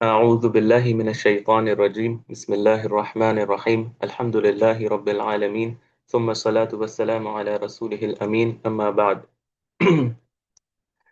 أعوذ بالله من الشيطان الرجيم بسم الله الرحمن الرحيم الحمد لله رب العالمين ثم الصلاة والسلام على رسوله الأمين أما بعد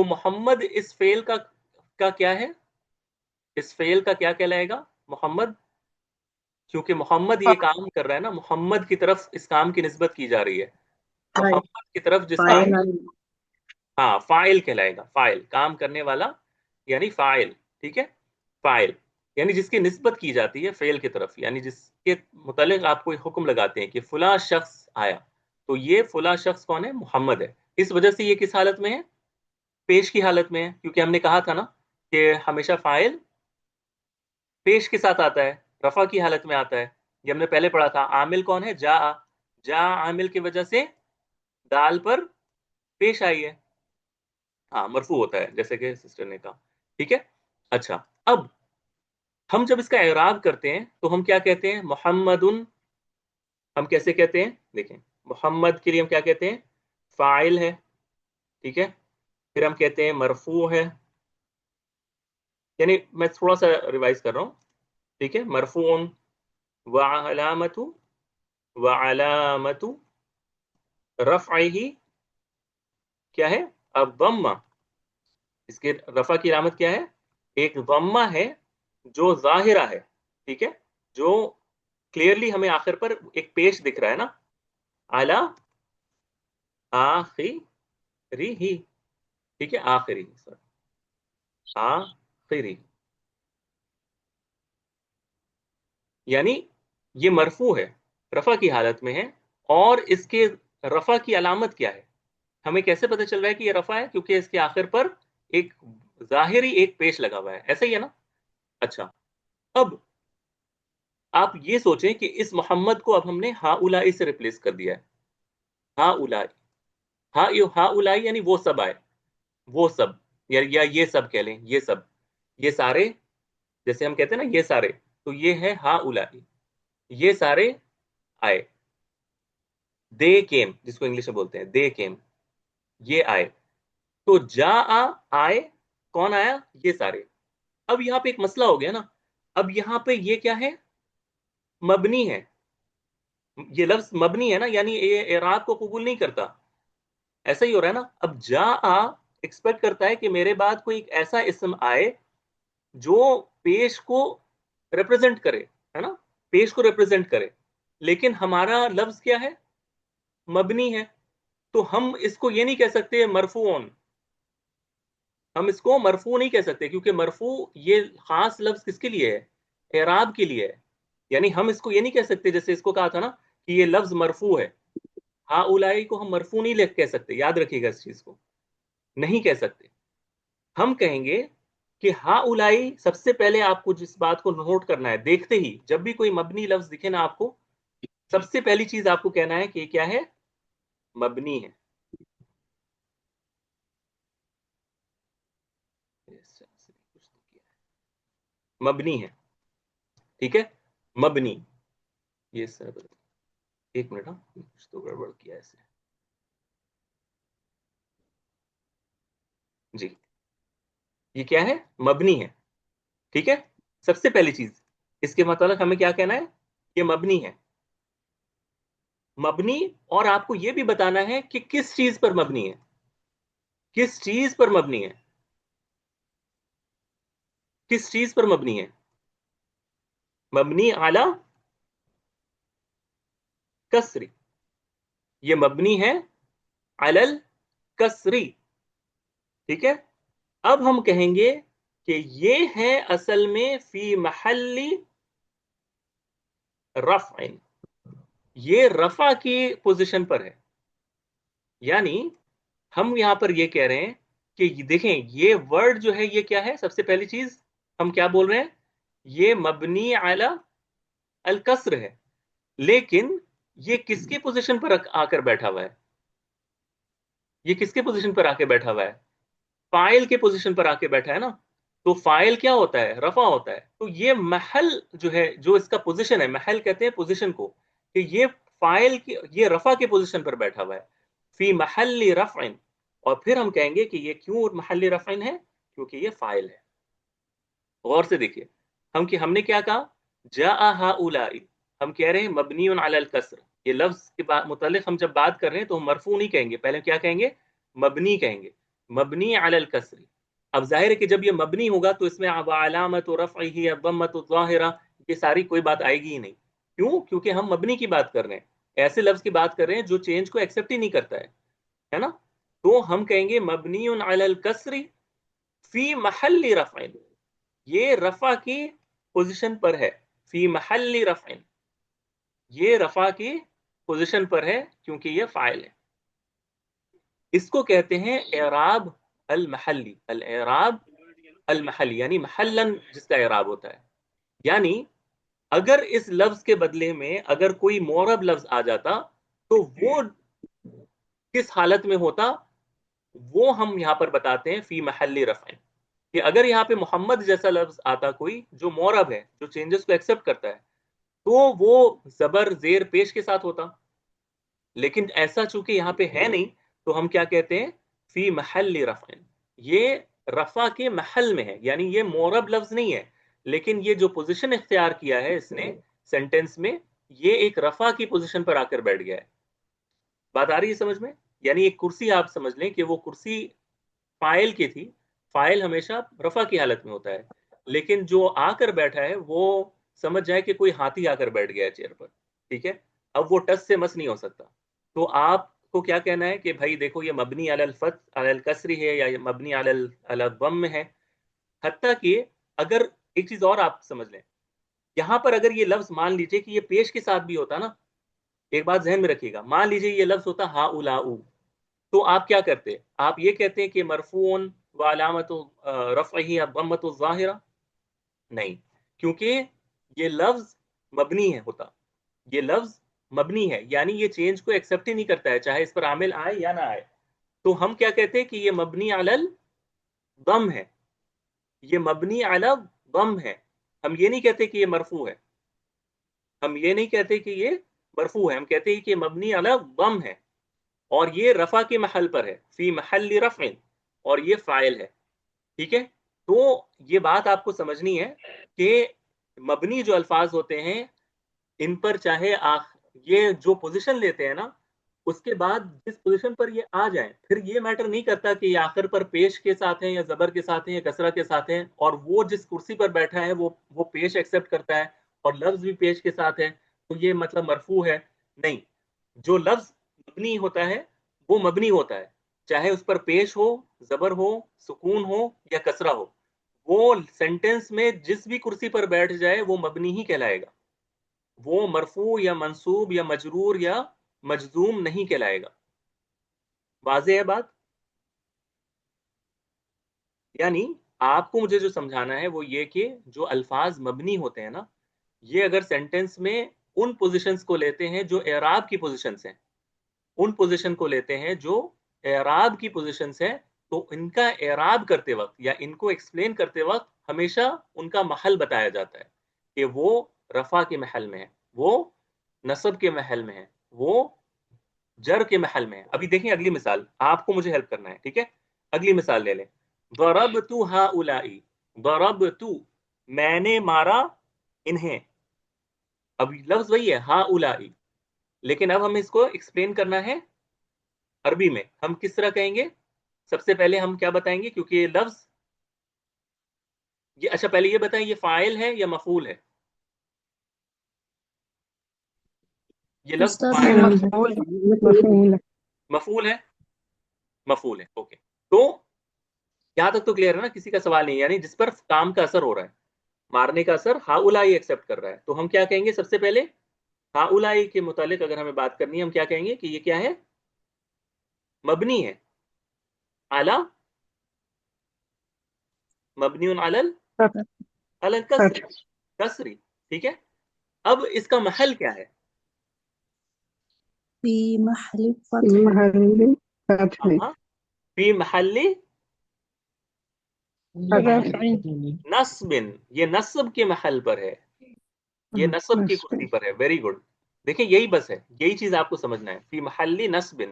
تو محمد اس فعل کا کیا ہے؟ اس فعل کا کیا کہلائے گا؟ محمد، کیونکہ محمد یہ کام کر رہا ہے نا، محمد کی طرف اس کام کی نسبت کی جا رہی ہے، محمد کی طرف جس کام، ہاں فاعل کہلائے گا، فاعل کام کرنے والا یعنی فاعل، ٹھیک ہے، فاعل یعنی جس کی نسبت کی جاتی ہے فعل کی طرف، یعنی جس کے متعلق آپ کو حکم لگاتے ہیں کہ فلاں شخص آیا، تو یہ فلاں شخص کون ہے؟ محمد ہے۔ اس وجہ سے یہ کس حالت میں ہے؟ پیش کی حالت میں ہے، کیونکہ ہم نے کہا تھا نا کہ ہمیشہ فاعل پیش کے ساتھ آتا ہے، رفع کی حالت میں آتا ہے۔ یہ ہم نے پہلے پڑھا تھا، عامل کون ہے؟ جا، جا عامل کی وجہ سے دال پر پیش آئی ہے، ہاں مرفوع ہوتا ہے جیسے کہ سسٹر نے کہا، ٹھیک ہے۔ اچھا، اب ہم جب اس کا اعراب کرتے ہیں تو ہم کیا کہتے ہیں؟ محمد، ہم کیسے کہتے ہیں؟ دیکھیں، محمد کے لیے ہم کیا کہتے ہیں؟ فاعل ہے، ٹھیک ہے، پھر ہم کہتے ہیں مرفوع ہے، یعنی میں تھوڑا سا ریوائز کر رہا ہوں، ٹھیک ہے، مرفوع وعلامت، وعلامت رفعہ کیا ہے؟ الضمہ، اس کے رفع کی علامت کیا ہے؟ ایک ضمہ ہے جو ظاہرہ ہے، ٹھیک ہے، جو کلیئرلی ہمیں آخر پر ایک پیش دکھ رہا ہے نا، اعلی آخری ہی، ٹھیک ہے، آخری، آخری، یعنی یہ مرفوع ہے، رفع کی حالت میں ہے، اور اس کے رفع کی علامت کیا ہے؟ ہمیں کیسے پتہ چل رہا ہے کہ یہ رفع ہے؟ کیونکہ اس کے آخر پر ایک ظاہری ایک پیش لگا ہوا ہے، ایسا ہی ہے نا؟ اچھا، اب آپ یہ سوچیں کہ اس محمد کو اب ہم نے ہا اولائی سے ریپلیس کر دیا ہے، ہا اولائی، ہا اولائی یعنی وہ سب آئے، وہ سب، یا یہ سب کہہ لیں، یہ سب، یہ سارے، جیسے ہم کہتے ہیں نا یہ سارے، تو یہ ہے ہا اولائی، یہ سارے آئے، دے کیم جس کو انگلش میں بولتے ہیں، دے کیم، یہ آئے، تو جا آئے، کون آیا؟ یہ سارے۔ اب یہاں پہ ایک مسئلہ ہو گیا نا، اب یہاں پہ یہ کیا ہے؟ مبنی ہے، یہ لفظ مبنی ہے نا، یعنی یہ اعراب کو قبول نہیں کرتا، ایسا ہی ہو رہا ہے نا۔ اب جا ایکسپیکٹ کرتا ہے کہ میرے بعد کوئی ایک ایسا اسم آئے جو پیش کو ریپرزینٹ کرے، ہے نا، پیش کو ریپرزینٹ کرے، لیکن ہمارا لفظ کیا ہے؟ مبنی ہے، تو ہم اس کو یہ نہیں کہہ سکتے مرفوعن، ہم اس کو مرفوع نہیں کہہ سکتے، کیونکہ مرفوع یہ خاص لفظ کس کے لیے ہے؟ اعراب کے لیے ہے، یعنی ہم اس کو یہ نہیں کہہ سکتے جیسے اس کو کہا تھا نا کہ یہ لفظ مرفوع ہے، ہا اولائی کو ہم مرفوع نہیں کہہ سکتے، یاد رکھیے گا اس چیز کو، نہیں کہہ سکتے۔ ہم کہیں گے کہ ہا اولائی، سب سے پہلے آپ کو جس بات کو نوٹ کرنا ہے، دیکھتے ہی جب بھی کوئی مبنی لفظ دکھے نا آپ کو، سب سے پہلی چیز آپ کو کہنا ہے کہ یہ کیا ہے؟ مبنی ہے، مبنی ہے، ٹھیک ہے، مبنی، یہ سر ایک منٹ، ہاں کچھ تو گڑبڑ کیا ایسے، جی یہ کیا ہے؟ مبنی ہے، ٹھیک ہے، سب سے پہلی چیز اس کے متعلق ہمیں کیا کہنا ہے؟ یہ مبنی ہے، مبنی، اور آپ کو یہ بھی بتانا ہے کہ کس چیز پر مبنی ہے، کس چیز پر مبنی ہے، کس چیز پر مبنی ہے؟ مبنی اعلی کسری، یہ مبنی ہے علل کسری، ٹھیک ہے۔ اب ہم کہیں گے کہ یہ ہے اصل میں فی محل رفع، یہ رفع کی پوزیشن پر ہے، یعنی ہم یہاں پر یہ کہہ رہے ہیں کہ دیکھیں یہ ورڈ جو ہے یہ کیا ہے؟ سب سے پہلی چیز ہم کیا بول رہے ہیں؟ یہ مبنی علی الکسر ہے، لیکن یہ کس کی پوزیشن پر آ کر بیٹھا ہوا ہے؟ یہ کس کے پوزیشن پر آ کے بیٹھا ہوا ہے؟ فائل کے پوزیشن پر آ کے بیٹھا ہے نا، تو فائل کیا ہوتا ہے؟ رفع ہوتا ہے، تو یہ محل جو ہے، جو اس کا پوزیشن ہے، محل کہتے ہیں پوزیشن کو، کہ یہ فائل کی، یہ رفع کے پوزیشن پر بیٹھا ہوا ہے، فی محل رفع، اور پھر ہم کہیں گے کہ یہ کیوں محل رفع ہے؟ کیونکہ یہ فائل ہے۔ غور سے دیکھیے، ہم نے کیا کہا؟ جاء ہؤلاء، ہم کہہ رہے ہیں مبنی علی الکسر، یہ لفظ کے متعلق ہم جب بات کر رہے ہیں تو ہم مرفوع نہیں کہیں گے، پہلے کیا کہیں گے؟ مبنی کہیں گے، مبنی علی الکسر. اب ظاہر ہے کہ جب یہ مبنی ہوگا تو اس میں علامت رفعہ الضمۃ الظاہرہ یہ ساری کوئی بات آئے گی ہی نہیں. کیوں؟ کیونکہ ہم مبنی کی بات کر رہے ہیں, ایسے لفظ کی بات کر رہے ہیں جو چینج کو ایکسیپٹ ہی نہیں کرتا ہے نا. تو ہم کہیں گے مبنی علی الکسر فی محل رفع, یہ رفع کی پوزیشن پر ہے. فی محل رفع, یہ رفع کی پوزیشن پر ہے کیونکہ یہ فاعل ہے. اس کو کہتے ہیں اعراب المحلی. الاعراب المحلی یعنی محلن جس کا اعراب ہوتا ہے. یعنی اگر اس لفظ کے بدلے میں اگر کوئی معرب لفظ آ جاتا تو وہ کس حالت میں ہوتا, وہ ہم یہاں پر بتاتے ہیں فی محل رفع. کہ اگر یہاں پہ محمد جیسا لفظ آتا کوئی جو معرب ہے, جو چینجز کو ایکسپٹ کرتا ہے, تو وہ زبر زیر پیش کے ساتھ ہوتا. لیکن ایسا چونکہ یہاں پہ ہے نہیں تو ہم کیا کہتے ہیں فی محل رفع. یہ رفع کے محل میں ہے, یعنی یہ معرب لفظ نہیں ہے, لیکن یہ جو پوزیشن اختیار کیا ہے اس نے سینٹینس میں, یہ ایک رفع کی پوزیشن پر آ کر بیٹھ گیا ہے. بات آ رہی ہے سمجھ میں؟ یعنی ایک کرسی آپ سمجھ لیں کہ وہ کرسی فاعل کی تھی, فاعل ہمیشہ رفع کی حالت میں ہوتا ہے, لیکن جو آ کر بیٹھا ہے وہ سمجھ جائے کہ کوئی ہاتھی آ کر بیٹھ گیا ہے چیئر پر, ٹھیک ہے. اب وہ ٹس سے مس نہیں ہو سکتا. تو آپ کو کیا کہنا ہے کہ بھائی دیکھو یہ مبنی علی الفتح علی الکسر ہے یا یہ مبنی علی الضم ہے. حتیٰ کہ اگر ایک چیز اور آپ سمجھ لیں, یہاں پر اگر یہ لفظ مان لیجئے کہ یہ پیش کے ساتھ بھی ہوتا نا, ایک بات ذہن میں رکھیے گا, مان لیجئے یہ لفظ ہوتا ہا اولا او, تو آپ کیا کرتے؟ آپ یہ کہتے ہیں کہ مرفوع و علامت رفعہ الضمۃ الظاہرہ؟ نہیں, کیونکہ یہ لفظ مبنی ہے ہوتا, یہ لفظ مبنی ہے یعنی یہ چینج کو ایکسپٹ ہی نہیں کرتا ہے چاہے اس پر عامل آئے یا نہ آئے. تو ہم کیا کہتے ہیں کہ یہ مبنی علی الضم ہے, یہ مبنی علی الضم ہے. ہم یہ نہیں کہتے کہ یہ مرفوع ہے, ہم یہ نہیں کہتے کہ یہ مرفوع ہے, ہم کہتے ہیں کہ مبنی علی الضم ہے اور یہ رفع کے محل پر ہے, فی محل رفع, اور یہ فاعل ہے. ٹھیک ہے. تو یہ بات آپ کو سمجھنی ہے کہ مبنی جو الفاظ ہوتے ہیں ان پر چاہے یہ جو پوزیشن لیتے ہیں نا, اس کے بعد جس پوزیشن پر یہ آ جائیں پھر یہ میٹر نہیں کرتا کہ یہ آخر پر پیش کے ساتھ ہیں یا زبر کے ساتھ ہیں یا کسرہ کے ساتھ ہیں, اور وہ جس کرسی پر بیٹھا ہے وہ پیش ایکسپٹ کرتا ہے اور لفظ بھی پیش کے ساتھ ہے تو یہ مطلب مرفوع ہے. نہیں, جو لفظ مبنی ہوتا ہے وہ مبنی ہوتا ہے, چاہے اس پر پیش ہو, زبر ہو, سکون ہو یا کسرہ ہو, وہ سینٹینس میں جس بھی کرسی پر بیٹھ جائے وہ مبنی ہی کہلائے گا, وہ مرفوع یا منصوب یا مجرور یا مجزوم نہیں کہلائے گا. واضح ہے بات؟ یعنی آپ کو مجھے جو سمجھانا ہے وہ یہ کہ جو الفاظ مبنی ہوتے ہیں نا, یہ اگر سینٹینس میں ان پوزیشنز کو لیتے ہیں جو اعراب کی پوزیشنز ہیں, ان پوزیشن کو لیتے ہیں جو اعراب کی پوزیشنز ہیں, تو ان کا اعراب کرتے وقت یا ان کو ایکسپلین کرتے وقت ہمیشہ ان کا محل بتایا جاتا ہے کہ وہ رفع کے محل میں ہے, وہ نصب کے محل میں ہے, وہ جر کے محل میں ہے. ابھی دیکھیں اگلی مثال, آپ کو مجھے ہیلپ کرنا ہے, ٹھیک ہے. اگلی مثال لے لیں, ضربت ہؤلاء, ضربت میں نے مارا انہیں. اب لفظ وہی ہے ہؤلاء, لیکن اب ہم اس کو ایکسپلین کرنا ہے عربی میں. ہم کس طرح کہیں گے؟ سب سے پہلے ہم کیا بتائیں گے, کیونکہ یہ لفظ یہ, اچھا پہلے یہ بتائیں یہ فاعل ہے یا مفعول ہے؟ یہ لفظ فاعل مفعول. مفعول ہے, مفعول ہے. اوکے, تو یہاں تک تو کلیئر ہے نا, کسی کا سوال نہیں, یعنی جس پر کام کا اثر ہو رہا ہے, مارنے کا اثر ہؤلاء ایکسپٹ کر رہا ہے, تو ہم کیا کہیں گے؟ سب سے پہلے ہؤلاء کے متعلق اگر ہمیں بات کرنی ہے, ہم کیا کہیں گے کہ یہ کیا ہے؟ مبنی ہے علی, مبنی علی الکسر, کسری. ٹھیک ہے. اب اس کا محل کیا ہے؟ فی محل فتح. ہاں, فی محل نصب, یہ نصب کے محل پر ہے, یہ نصب کی کرسی پر ہے. Very good. دیکھیں یہی بس ہے, یہی چیز آپ کو سمجھنا ہے, فی محل نصب,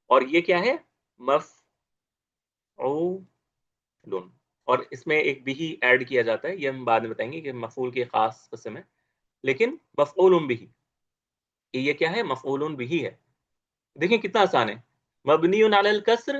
اور یہ کیا ہے؟ مفعول. اور اس میں ایک بھی ایڈ کیا جاتا ہے, یہ ہم بعد میں بتائیں گے کہ مفعول کی خاص قسم ہے, لیکن مفعول بھی, یہ کیا ہے؟ مفعول بھی ہے. دیکھیں کتنا آسان ہے, مبنی علی الکسر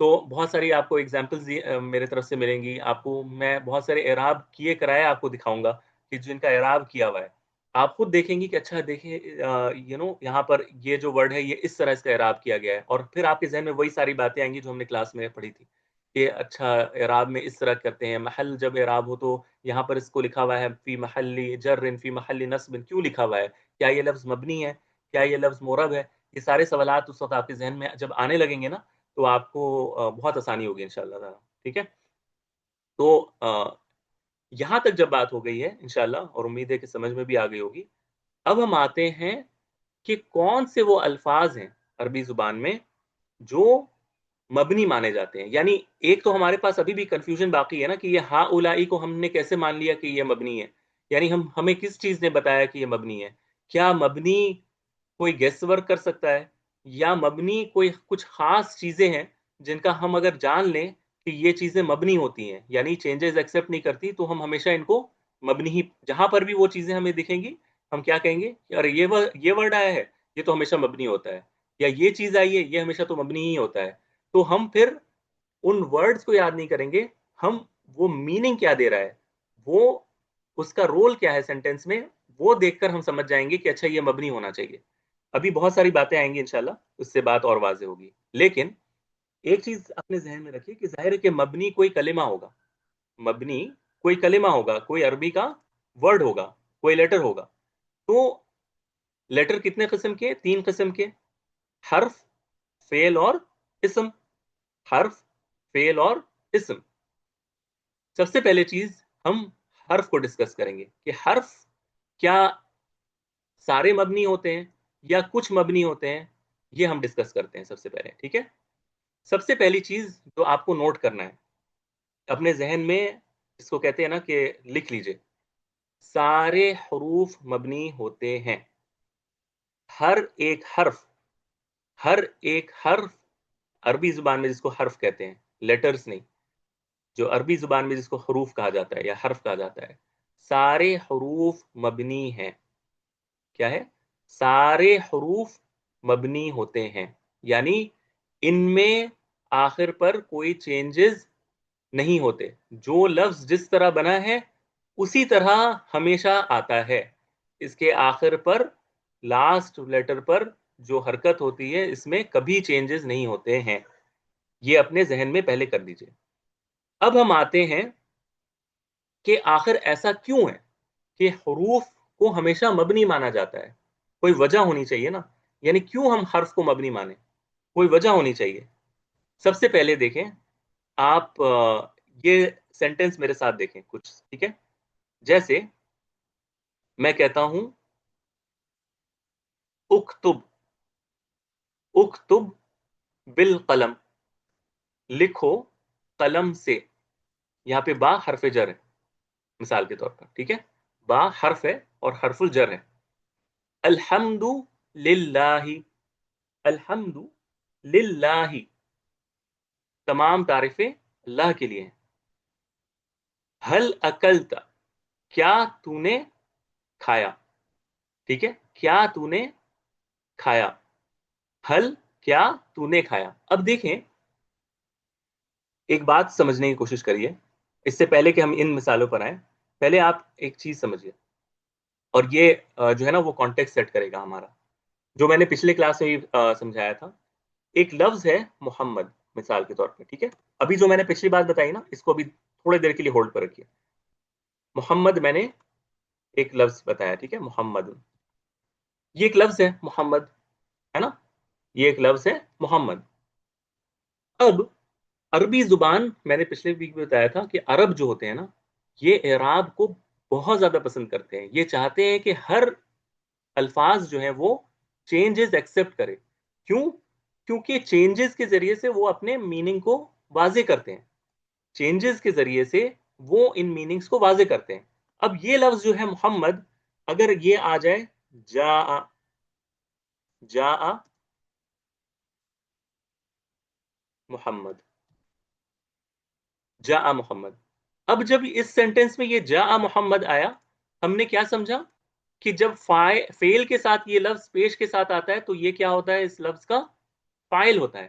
تو بہت ساری آپ کو ایگزامپلز میرے طرف سے ملیں گی. آپ کو میں بہت سارے اعراب کیے کرائے آپ کو دکھاؤں گا کہ جن کا اعراب کیا ہوا ہے. آپ خود دیکھیں گی کہ اچھا دیکھیں یہاں پر یہ جو ورڈ ہے یہ اس طرح اس کا اعراب کیا گیا ہے, اور پھر آپ کے ذہن میں وہی ساری باتیں آئیں گی جو ہم نے کلاس میں پڑھی تھی کہ اچھا اعراب میں اس طرح کرتے ہیں. محل جب اعراب ہو تو یہاں پر اس کو لکھا ہوا ہے فی محل جر فی محل نصب, کیوں لکھا ہوا ہے؟ کیا یہ لفظ مبنی ہے؟ کیا یہ لفظ معرب ہے؟ یہ سارے سوالات اس وقت آپ کے ذہن میں جب آنے لگیں گے نا تو آپ کو بہت آسانی ہوگی انشاءاللہ تعالی. ٹھیک ہے, تو یہاں تک جب بات ہو گئی ہے انشاءاللہ, اور امید ہے کہ سمجھ میں بھی آ گئی ہوگی. اب ہم آتے ہیں کہ کون سے وہ الفاظ ہیں عربی زبان میں جو مبنی مانے جاتے ہیں. یعنی ایک تو ہمارے پاس ابھی بھی کنفیوژن باقی ہے نا کہ یہ ہا اولائی کو ہم نے کیسے مان لیا کہ یہ مبنی ہے. یعنی ہمیں کس چیز نے بتایا کہ یہ مبنی ہے؟ کیا مبنی کوئی گیس ورک کر سکتا ہے, یا مبنی کوئی کچھ خاص چیزیں ہیں جن کا ہم اگر جان لیں کہ یہ چیزیں مبنی ہوتی ہیں, یعنی چینجز ایکسیپٹ نہیں کرتی, تو ہم ہمیشہ ان کو مبنی ہی, جہاں پر بھی وہ چیزیں ہمیں دکھیں گی ہم کیا کہیں گے کہ ارے یہ ورڈ آیا ہے یہ تو ہمیشہ مبنی ہوتا ہے, یا یہ چیز آئی ہے یہ ہمیشہ تو مبنی ہی ہوتا ہے. تو ہم پھر ان ورڈز کو یاد نہیں کریں گے, ہم وہ میننگ کیا دے رہا ہے, وہ اس کا رول کیا ہے سینٹینس میں, وہ دیکھ کر ہم سمجھ جائیں گے کہ اچھا یہ مبنی ہونا چاہیے. ابھی بہت ساری باتیں آئیں گی انشاءاللہ, اس سے بات اور واضح ہوگی. لیکن ایک چیز اپنے ذہن میں رکھیے کہ ظاہر ہے کہ مبنی کوئی کلمہ ہوگا, مبنی کوئی کلمہ ہوگا, کوئی عربی کا ورڈ ہوگا, کوئی لیٹر ہوگا. تو لیٹر کتنے قسم کے؟ 3 قسم کے, حرف, فعل اور اسم. حرف, فعل اور اسم. سب سے پہلے چیز ہم حرف کو ڈسکس کریں گے کہ حرف کیا سارے مبنی ہوتے ہیں یا کچھ مبنی ہوتے ہیں, یہ ہم ڈسکس کرتے ہیں سب سے پہلے. ٹھیک ہے, سب سے پہلی چیز جو آپ کو نوٹ کرنا ہے اپنے ذہن میں, اس کو کہتے ہیں نا کہ لکھ لیجئے, سارے حروف مبنی ہوتے ہیں. ہر ایک حرف, ہر ایک حرف عربی زبان میں جس کو حرف کہتے ہیں, لیٹرز نہیں, جو عربی زبان میں جس کو حروف کہا جاتا ہے یا حرف کہا جاتا ہے, سارے حروف مبنی ہیں. کیا ہے؟ سارے حروف مبنی ہوتے ہیں, یعنی ان میں آخر پر کوئی چینجز نہیں ہوتے. جو لفظ جس طرح بنا ہے اسی طرح ہمیشہ آتا ہے. اس کے آخر پر, لاسٹ لیٹر پر جو حرکت ہوتی ہے اس میں کبھی چینجز نہیں ہوتے ہیں. یہ اپنے ذہن میں پہلے کر دیجئے. اب ہم آتے ہیں کہ آخر ایسا کیوں ہے کہ حروف کو ہمیشہ مبنی مانا جاتا ہے. کوئی وجہ ہونی چاہیے نا, یعنی کیوں ہم حرف کو مبنی مانیں, کوئی وجہ ہونی چاہیے. سب سے پہلے دیکھیں آپ یہ سینٹینس میرے ساتھ دیکھیں کچھ. ٹھیک ہے, جیسے میں کہتا ہوں اکتب, اکتب بالقلم, لکھو قلم سے. یہاں پہ با حرف جر ہے مثال کے طور پر. ٹھیک ہے, با حرف ہے اور حرف الجر ہے. الحمد للہ, الحمد للہ, تمام تعریفیں اللہ کے لیے ہیں. حل اکلت, کیا تو نے کھایا. ٹھیک ہے, کیا تو نے کھایا. حل, کیا تو نے کھایا. اب دیکھیں ایک بات سمجھنے کی کوشش کریے اس سے پہلے کہ ہم ان مثالوں پر آئیں. پہلے آپ ایک چیز سمجھیے, اور یہ جو ہے نا وہ کانٹیکٹ سیٹ کرے گا ہمارا, جو میں نے پچھلے کلاس میں بھی سمجھایا تھا. ایک لفظ ہے محمد مثال کے طور پہ. ٹھیک ہے, ابھی جو میں نے پچھلی بات بتائی نا اس کو بھی تھوڑی دیر کے لیے ہولڈ پر رکھیے. محمد میں نے ایک لفظ بتایا. ٹھیک ہے, محمد, یہ ایک لفظ ہے محمد, ہے نا, یہ ایک لفظ ہے محمد. اب عربی زبان, میں نے پچھلے ویک میں بتایا تھا کہ عرب جو ہوتے ہیں نا یہ اعراب کو بہت زیادہ پسند کرتے ہیں. یہ چاہتے ہیں کہ ہر الفاظ جو ہیں وہ چینجز ایکسیپٹ کرے. کیوں؟ کیونکہ چینجز کے ذریعے سے وہ اپنے میننگ کو واضح کرتے ہیں. چینجز کے ذریعے سے وہ ان میننگز کو واضح کرتے ہیں. اب یہ لفظ جو ہے محمد, اگر یہ آ جائے جا, جا محمد, جا محمد. اب جب اس سینٹینس میں یہ جا محمد آیا, ہم نے کیا سمجھا کہ جب فعل کے ساتھ یہ لفظ پیش کے ساتھ آتا ہے تو یہ کیا ہوتا ہے, اس لفظ کا فاعل ہوتا ہے.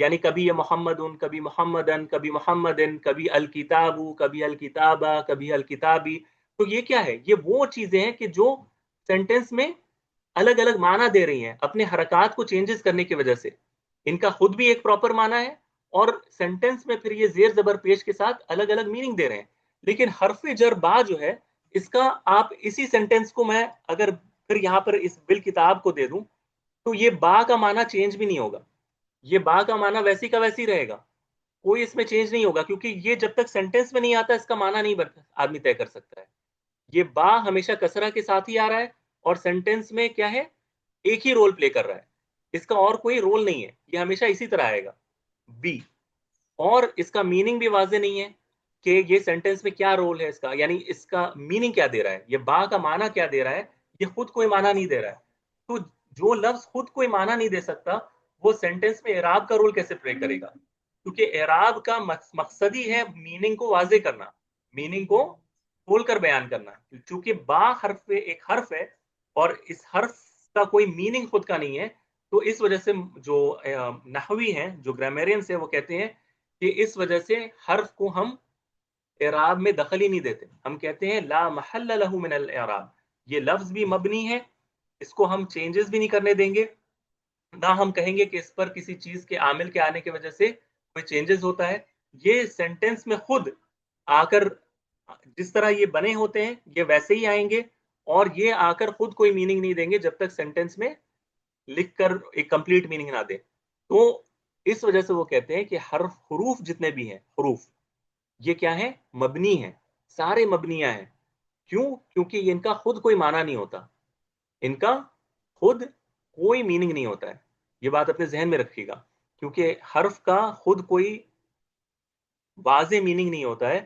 یعنی کبھی یہ محمدن، کبھی محمدن، کبھی محمدن، کبھی الکتابو، کبھی الکتابہ، کبھی الکتابی. تو یہ کیا ہے؟ یہ وہ چیزیں ہیں کہ جو سینٹینس میں الگ الگ معنی دے رہی ہیں اپنے حرکات کو چینجز کرنے کی وجہ سے. ان کا خود بھی ایک پراپر معنی ہے، اور سینٹینس میں پھر یہ زیر زبر پیش کے ساتھ الگ الگ میننگ دے رہے ہیں. لیکن حرف جر با جو ہے، اس کا آپ اسی سینٹینس کو میں اگر پھر یہاں پر اس بالکتاب کو دے دوں تو یہ با کا معنی چینج بھی نہیں ہوگا. یہ با کا معنی ویسی کا ویسی رہے گا، کوئی اس میں چینج نہیں ہوگا، کیونکہ یہ جب تک سینٹینس میں نہیں آتا اس کا معنی نہیں آدمی طے کر سکتا ہے. یہ با ہمیشہ کسرہ کے ساتھ ہی آ رہا ہے، اور سینٹینس میں کیا ہے؟ ایک ہی رول پلے کر رہا ہے، اس کا اور کوئی رول نہیں ہے، یہ ہمیشہ اسی طرح آئے گا بی. اور اس کا میننگ بھی واضح نہیں ہے کہ یہ سینٹینس میں کیا رول ہے اس کا، یعنی اس کا میننگ کیا دے رہا ہے، یہ با کا معنی کیا دے رہا ہے. یہ خود کوئی معنی نہیں دے رہا ہے. تو جو لفظ خود کوئی معنی نہیں دے سکتا وہ سینٹینس میں اعراب کا رول کیسے پلے کرے گا؟ کیونکہ اعراب کا مقصد ہی ہے میننگ کو واضح کرنا، میننگ کو کھول کر بیان کرنا. چونکہ با حرف ایک حرف ہے اور اس حرف کا کوئی میننگ خود کا نہیں ہے، تو اس وجہ سے جو نحوی ہیں، جو گرامیرینس ہیں، وہ کہتے ہیں کہ اس وجہ سے حرف کو ہم اعراب میں دخل ہی نہیں دیتے. ہم کہتے ہیں لا محل له من الاعراب، یہ لفظ بھی مبنی ہے، اس کو ہم چینجز بھی نہیں کرنے دیں گے، نہ ہم کہیں گے کہ اس پر کسی چیز کے عامل کے آنے کی وجہ سے کوئی چینجز ہوتا ہے. یہ سینٹینس میں خود آ کر جس طرح یہ بنے ہوتے ہیں یہ ویسے ہی آئیں گے، اور یہ آ کر خود کوئی میننگ نہیں دیں گے جب تک سینٹینس میں لکھ کر ایک کمپلیٹ میننگ نہ دے. تو اس وجہ سے وہ کہتے ہیں کہ حروف جتنے بھی ہیں، حروف یہ کیا ہے؟ مبنی ہیں، سارے مبنیاں ہیں. کیوں؟ کیونکہ ان کا خود کوئی معنی نہیں ہوتا، ان کا خود کوئی میننگ نہیں ہوتا ہے. یہ بات اپنے ذہن میں رکھیے گا، کیونکہ حرف کا خود کوئی واضح میننگ نہیں ہوتا ہے.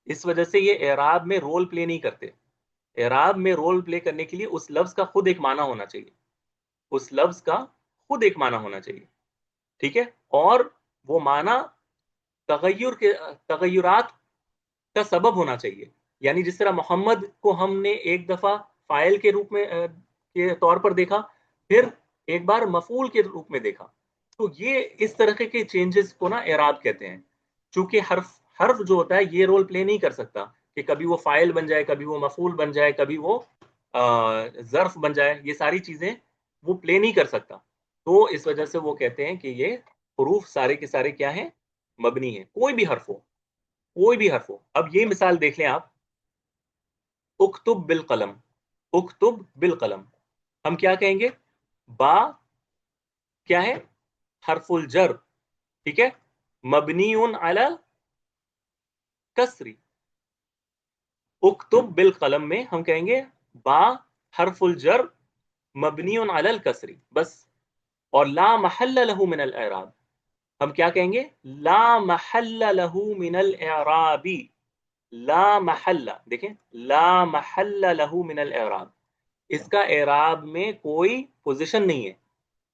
اس وجہ سے یہ اعراب میں رول پلے نہیں کرتے. اعراب میں رول پلے کرنے کے لیے اس لفظ کا خود ایک معنی ہونا چاہیے، اس لفظ کا خود ایک معنی ہونا چاہیے. ٹھیک ہے؟ اور وہ معنی تغیرات کا سبب ہونا چاہیے. یعنی جس طرح محمد کو ہم نے ایک دفعہ فائل کے روپ میں کے طور پر دیکھا، پھر ایک بار مفعول کے روپ میں دیکھا، تو یہ اس طرح کے چینجز کو نا اعراب کہتے ہیں. چونکہ حرف جو ہوتا ہے یہ رول پلے نہیں کر سکتا کہ کبھی وہ فائل بن جائے، کبھی وہ مفعول بن جائے، کبھی وہ ظرف بن جائے. یہ ساری چیزیں وہ پلے نہیں کر سکتا. تو اس وجہ سے وہ کہتے ہیں کہ یہ حروف سارے کے سارے کیا ہیں؟ مبنی ہیں، کوئی بھی حرف ہو، کوئی بھی حرف ہو. اب یہ مثال دیکھ لیں آپ، اکتب بالقلم، اکتب بالقلم، ہم کیا کہیں گے؟ با کیا ہے؟ حرف الجر، ٹھیک ہے، مبنی علی کسری. اکتب بالقلم میں ہم کہیں گے با حرف الجر مبنی علی الکسری بس. اور لا محل له من الاعراب ہم کیا کہیں گے؟ لا محل له من الاعراب. لا محل، دیکھیں، لا محل له من الاعراب، اس کا اعراب میں کوئی پوزیشن نہیں ہے،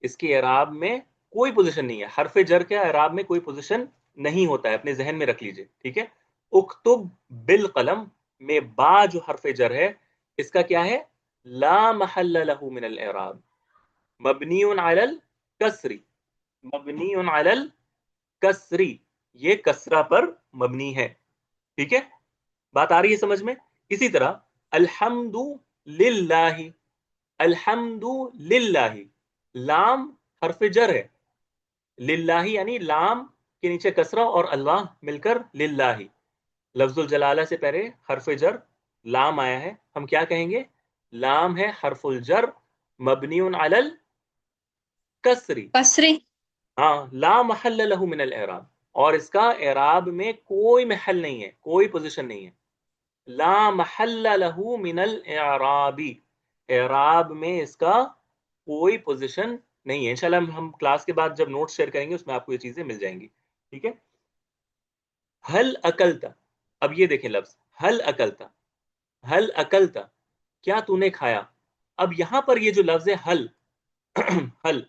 اس کی اعراب میں کوئی پوزیشن نہیں ہے. حرف جر کے اعراب میں کوئی پوزیشن نہیں ہوتا ہے، اپنے ذہن میں رکھ لیجئے. ٹھیک ہے؟ اکتب بالقلم میں با جو حرف جر ہے اس کا کیا ہے؟ لا محل له من الاعراب، مبنی علی الکسری، مبنی علی الکسری، یہ کسرہ پر مبنی ہے. ٹھیک ہے؟ بات آ رہی ہے سمجھ میں؟ اسی طرح الحمد للہ، الحمد للہ، لام حرف جر ہے، للہ یعنی لام کے نیچے کسرہ اور اللہ مل کر للہ. لفظ الجلالہ سے پہلے حرف جر لام آیا ہے، ہم کیا کہیں گے؟ لام ہے حرف الجر مبنی علی الکسری. کسری. ہاں، لا محل له من الاعراب، اور اس کا اعراب میں کوئی محل نہیں ہے، کوئی پوزیشن نہیں ہے. لا محل له من الاعراب، اعراب میں اس کا کوئی پوزیشن نہیں ہے. انشاءاللہ ہم کلاس کے بعد جب نوٹ شیئر کریں گے اس میں آپ کو یہ چیزیں مل جائیں گی. ٹھیک ہے؟ حل اکلتا، اب یہ دیکھیں لفظ حل اکلتا، حل اکلتا، کیا تو نے کھایا. اب یہاں پر یہ جو لفظ ہے حل، حل،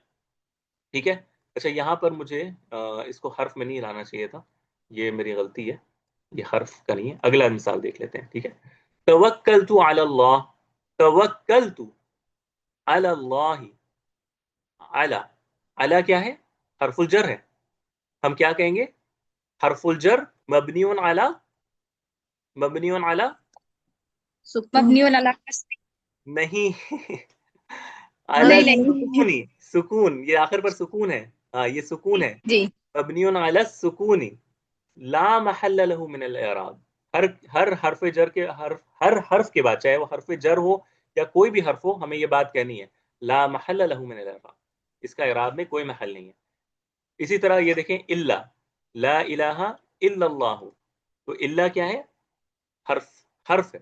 ٹھیک ہے؟ اچھا، یہاں پر مجھے اس کو حرف میں نہیں لانا چاہیے تھا، یہ میری غلطی ہے، یہ حرف کا نہیں ہے. اگلا مثال دیکھ لیتے ہیں. ٹھیک ہے؟ توکلت علی اللہ، توکلت علی اللہ، علی، علی کیا ہے؟ حرف الجر ہے. ہم کیا کہیں گے؟ حرف الجر مبنی علی مبنی علی الکسر. نہیں نہیں اعلی نہیں. سکونی، سکون، یہ آخر پر سکون ہے، ہاں یہ سکون ہے. جی. مبنی علی السکون لا محل له من الاعراب. ہر حرف جر کے ہر حرف کے بعد، چاہے وہ حرف جر ہو یا کوئی بھی حرف ہو، ہمیں یہ بات کہنی ہے لا محل له من الاعراب، اس کا اعراب میں کوئی محل نہیں ہے. اسی طرح یہ دیکھیں الا، لا الہ الا اللہ، تو الا کیا ہے؟ حرف ہے،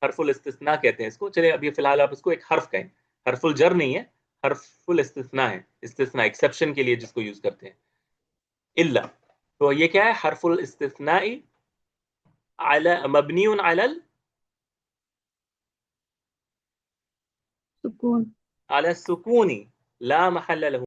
حرف الاستثناء کہتے ہیں اس کو. چلے ابھی فی الحال آپ اس کو ایک حرف کہیں، حرف الجر نہیں ہے، حرف الاستثناء ہے، استثناء ایکسیپشن کے لیے جس کو یوز کرتے ہیں. الا، تو یہ کیا ہے؟ حرف الاستثناء مبنی سکون. على السکون لا محل له